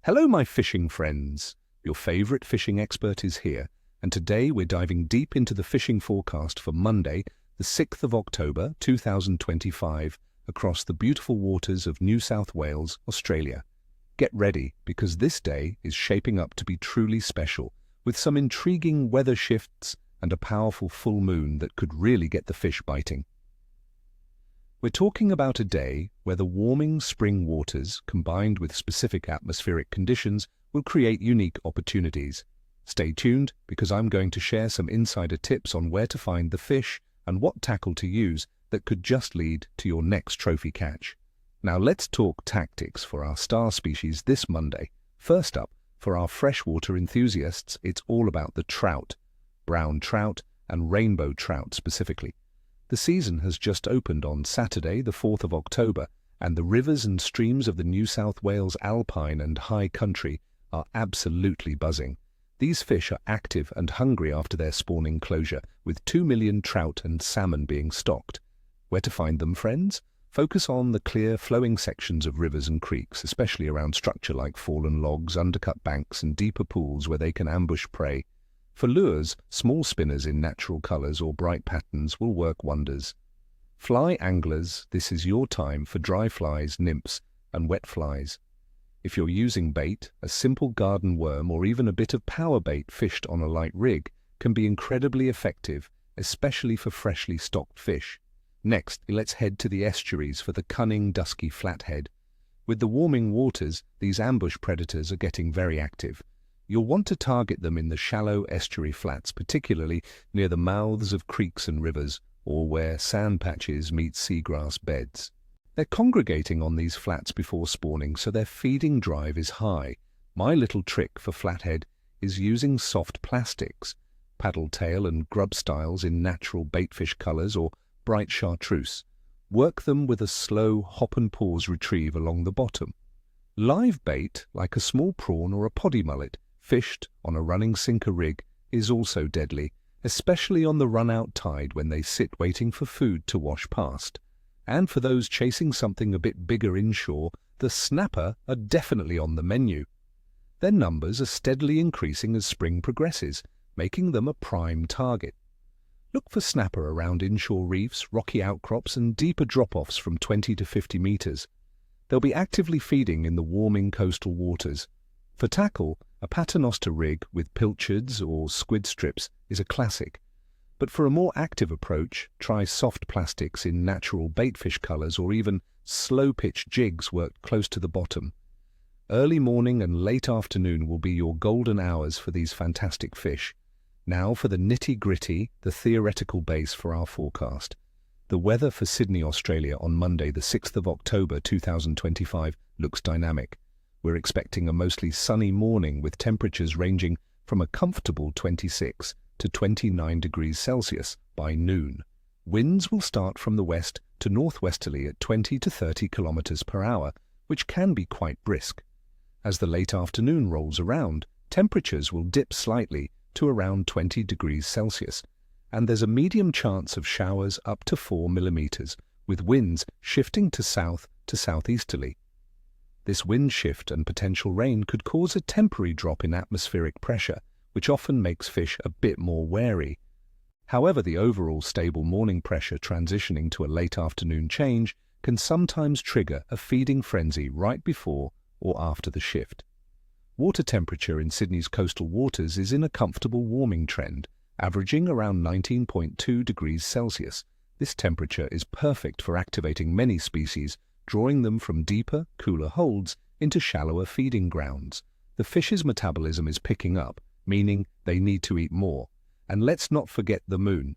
Hello, my fishing friends. Your favorite fishing expert is here, and today we're diving deep into the fishing forecast for Monday, the 6th of October 2025, across the beautiful waters of New South Wales, Australia. Get ready, because this day is shaping up to be truly special, with some intriguing weather shifts and a powerful full moon that could really get the fish biting. We're talking about a day where the warming spring waters, combined with specific atmospheric conditions, will create unique opportunities. Stay tuned, because I'm going to share some insider tips on where to find the fish and what tackle to use that could just lead to your next trophy catch. Now let's talk tactics for our star species this Monday. First up, for our freshwater enthusiasts, it's all about the trout, brown trout and rainbow trout specifically. The season has just opened on Saturday, the 4th of October, and the rivers and streams of the New South Wales alpine and high country are absolutely buzzing. These fish are active and hungry after their spawning closure, with 2 million trout and salmon being stocked. Where to find them, friends? Focus on the clear, flowing sections of rivers and creeks, especially around structure like fallen logs, undercut banks, and deeper pools where they can ambush prey. For lures, small spinners in natural colors or bright patterns will work wonders. Fly anglers, this is your time for dry flies, nymphs, and wet flies. If you're using bait, a simple garden worm or even a bit of power bait fished on a light rig can be incredibly effective, especially for freshly stocked fish. Next, let's head to the estuaries for the cunning dusky flathead. With the warming waters, these ambush predators are getting very active. You'll want to target them in the shallow estuary flats, particularly near the mouths of creeks and rivers, or where sand patches meet seagrass beds. They're congregating on these flats before spawning, so their feeding drive is high. My little trick for flathead is using soft plastics, paddle tail and grub styles in natural baitfish colors or bright chartreuse. Work them with a slow hop-and-pause retrieve along the bottom. Live bait, like a small prawn or a poddy mullet, fished on a running sinker rig, is also deadly, especially on the run-out tide when they sit waiting for food to wash past. And for those chasing something a bit bigger inshore, the snapper are definitely on the menu. Their numbers are steadily increasing as spring progresses, making them a prime target. Look for snapper around inshore reefs, rocky outcrops, and deeper drop-offs from 20 to 50 meters. They'll be actively feeding in the warming coastal waters. For tackle, a paternoster rig with pilchards or squid strips is a classic. But for a more active approach, try soft plastics in natural baitfish colors or even slow-pitch jigs worked close to the bottom. Early morning and late afternoon will be your golden hours for these fantastic fish. Now for the nitty-gritty, the theoretical base for our forecast. The weather for Sydney, Australia on Monday, the 6th of October 2025 looks dynamic. We're expecting a mostly sunny morning with temperatures ranging from a comfortable 26 to 29 degrees Celsius by noon. Winds will start from the west to northwesterly at 20 to 30 kilometers per hour, which can be quite brisk. As the late afternoon rolls around, temperatures will dip slightly to around 20 degrees Celsius, and there's a medium chance of showers up to 4 millimeters, with winds shifting to south to southeasterly. This wind shift and potential rain could cause a temporary drop in atmospheric pressure, which often makes fish a bit more wary. However, the overall stable morning pressure transitioning to a late afternoon change can sometimes trigger a feeding frenzy right before or after the shift. Water temperature in Sydney's coastal waters is in a comfortable warming trend, averaging around 19.2 degrees Celsius. This temperature is perfect for activating many species, drawing them from deeper, cooler holds into shallower feeding grounds. The fish's metabolism is picking up, meaning they need to eat more. And let's not forget the moon.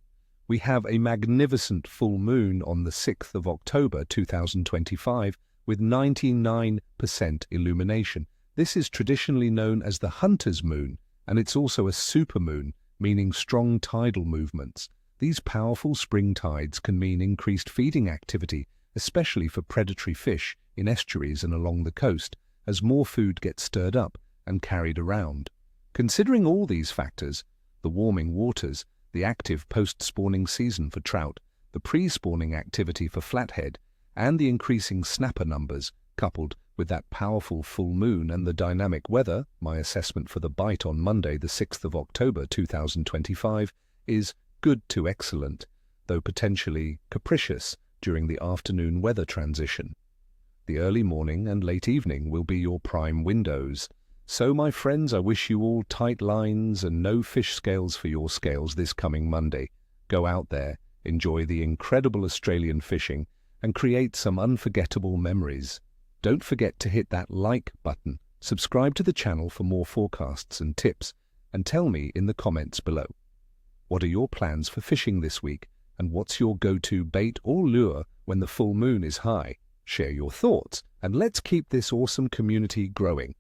We have a magnificent full moon on the 6th of October 2025 with 99% illumination. This is traditionally known as the hunter's moon, and it's also a supermoon, meaning strong tidal movements. These powerful spring tides can mean increased feeding activity, especially for predatory fish in estuaries and along the coast, as more food gets stirred up and carried around. Considering all these factors, the warming waters, the active post-spawning season for trout, the pre-spawning activity for flathead, and the increasing snapper numbers, coupled With that powerful full moon and the dynamic weather, my assessment for the bite on Monday, the 6th of October 2025, is good to excellent, though potentially capricious during the afternoon weather transition. The early morning and late evening will be your prime windows. So, my friends, I wish you all tight lines and no fish scales for your scales this coming Monday. Go out there, enjoy the incredible Australian fishing, and create some unforgettable memories. Don't forget to hit that like button, subscribe to the channel for more forecasts and tips, and tell me in the comments below. What are your plans for fishing this week, and what's your go-to bait or lure when the full moon is high? Share your thoughts, and let's keep this awesome community growing.